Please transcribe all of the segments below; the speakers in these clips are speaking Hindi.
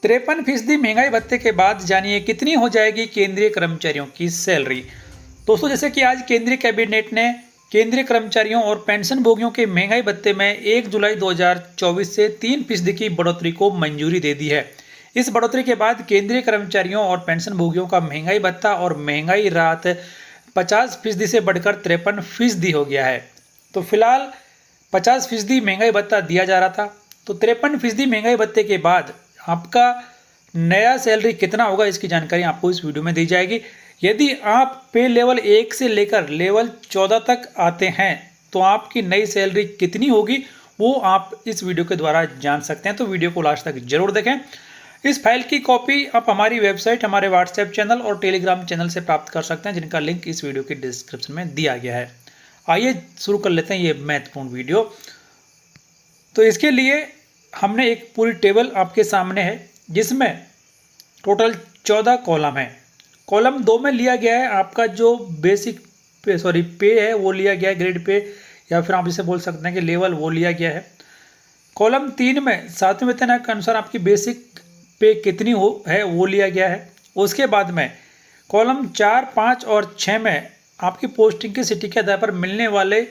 53% महंगाई भत्ते के बाद जानिए कितनी हो जाएगी केंद्रीय कर्मचारियों की सैलरी। दोस्तों, जैसे कि आज केंद्रीय कैबिनेट ने केंद्रीय कर्मचारियों और पेंशन भोगियों के महंगाई भत्ते में 1 जुलाई 2024 से 3% की बढ़ोतरी को मंजूरी दे दी है। इस बढ़ोतरी के बाद केंद्रीय कर्मचारियों और पेंशन भोगियों का महंगाई भत्ता और महंगाई राहत 50% से बढ़कर 53% हो गया है। तो फिलहाल 50% महंगाई भत्ता दिया जा रहा था, तो 53% महंगाई भत्ते के बाद आपका नया सैलरी कितना होगा इसकी जानकारी आपको इस वीडियो में दी जाएगी। यदि आप पे लेवल 1 से लेकर लेवल 14 तक आते हैं तो आपकी नई सैलरी कितनी होगी वो आप इस वीडियो के द्वारा जान सकते हैं। तो वीडियो को लास्ट तक जरूर देखें। इस फाइल की कॉपी आप हमारी वेबसाइट, हमारे व्हाट्सएप चैनल और टेलीग्राम चैनल से प्राप्त कर सकते हैं, जिनका लिंक इस वीडियो की डिस्क्रिप्शन में दिया गया है। आइए शुरू कर लेते हैं ये महत्वपूर्ण वीडियो। तो इसके लिए हमने एक पूरी टेबल आपके सामने है जिसमें टोटल 14 कॉलम है। कॉलम 2 में लिया गया है आपका जो बेसिक पे है वो लिया गया है, ग्रेड पे या फिर आप इसे बोल सकते हैं कि लेवल, वो लिया गया है। कॉलम 3 में 7वें वेतन आयोग के अनुसार आपकी बेसिक पे कितनी है वो लिया गया है। उसके बाद में कॉलम 4, 5 और 6 में आपकी पोस्टिंग की सिटी के आधार पर मिलने वाले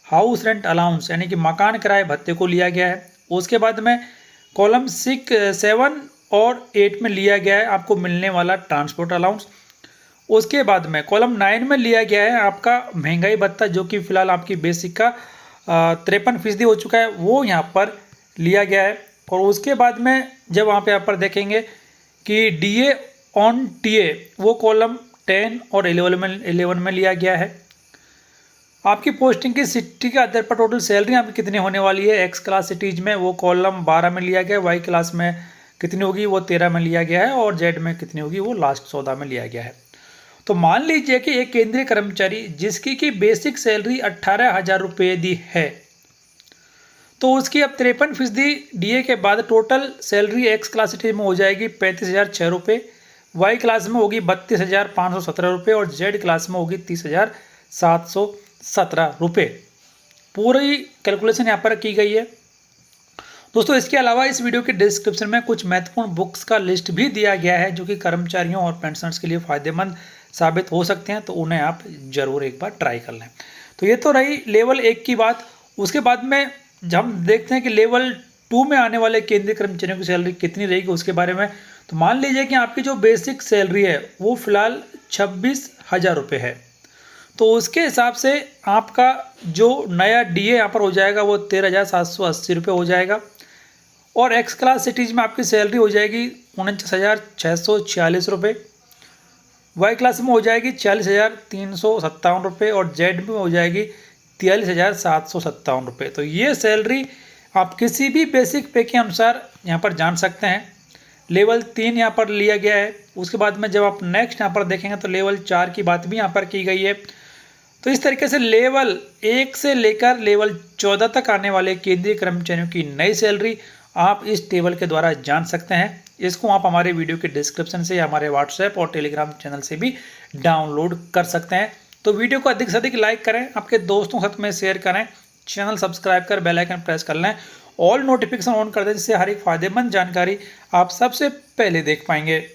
हाउस रेंट अलाउंस यानी कि मकान किराए भत्ते को लिया गया है। उसके बाद में कॉलम 6, 7 और 8 में लिया गया है आपको मिलने वाला ट्रांसपोर्ट अलाउंस। उसके बाद में कॉलम 9 में लिया गया है आपका महंगाई भत्ता, जो कि फिलहाल आपकी बेसिक का 53% हो चुका है, वो यहाँ पर लिया गया है। और उसके बाद में जब वहाँ पे यहाँ पर देखेंगे कि DA ऑन TA वो कॉलम 10 और 11 में लिया गया है। आपकी पोस्टिंग की सिटी के आधार पर टोटल सैलरी आपकी कितनी होने वाली है एक्स क्लास सिटीज में, वो कॉलम 12 में लिया गया है। वाई क्लास में कितनी होगी वो 13 में लिया गया है और जेड में कितनी होगी वो लास्ट 14 में लिया गया है। तो मान लीजिए कि एक केंद्रीय कर्मचारी जिसकी की बेसिक सैलरी 18,000 रुपये दी है, तो उसकी अब 53% DA के बाद total salary x class cities में हो जाएगी 35,006 रुपये, वाई क्लास में होगी 32,517 रुपये और जेड क्लास में होगी 30,717 रुपये। पूरी कैलकुलेशन यहाँ पर की गई है। दोस्तों, इसके अलावा इस वीडियो के डिस्क्रिप्शन में कुछ महत्वपूर्ण बुक्स का लिस्ट भी दिया गया है जो कि कर्मचारियों और पेंशनर्स के लिए फ़ायदेमंद साबित हो सकते हैं, तो उन्हें आप जरूर एक बार ट्राई कर लें। तो ये तो रही लेवल 1 की बात। उसके बाद में जब हम देखते हैं कि लेवल 2 में आने वाले केंद्रीय कर्मचारियों की सैलरी कितनी रहेगी उसके बारे में, तो मान लीजिए कि आपकी जो बेसिक सैलरी है वो फिलहाल 26,000 रुपये है, तो उसके हिसाब से आपका जो नया DA यहाँ पर हो जाएगा वो 13,780 रुपये हो जाएगा। और एक्स क्लास सिटीज में आपकी सैलरी हो जाएगी 49,646 रुपये, वाई क्लास में हो जाएगी 40,357 रुपये और जेड में हो जाएगी 43,757 रुपये। तो ये सैलरी आप किसी भी बेसिक पे के अनुसार यहाँ पर जान सकते हैं। लेवल 3 यहाँ पर लिया गया है। उसके बाद में जब आप नेक्स्ट यहाँ पर देखेंगे तो लेवल 4 की बात भी यहाँ पर की गई है। तो इस तरीके से लेवल 1 से लेकर लेवल 14 तक आने वाले केंद्रीय कर्मचारियों की नई सैलरी आप इस टेबल के द्वारा जान सकते हैं। इसको आप हमारे वीडियो के डिस्क्रिप्शन से या हमारे व्हाट्सएप और टेलीग्राम चैनल से भी डाउनलोड कर सकते हैं। तो वीडियो को अधिक से अधिक लाइक करें, आपके दोस्तों के साथ में शेयर करें, चैनल सब्सक्राइब कर बेल आइकन प्रेस कर लें, ऑल नोटिफिकेशन ऑन कर दें, जिससे हर एक फायदेमंद जानकारी आप सबसे पहले देख पाएंगे।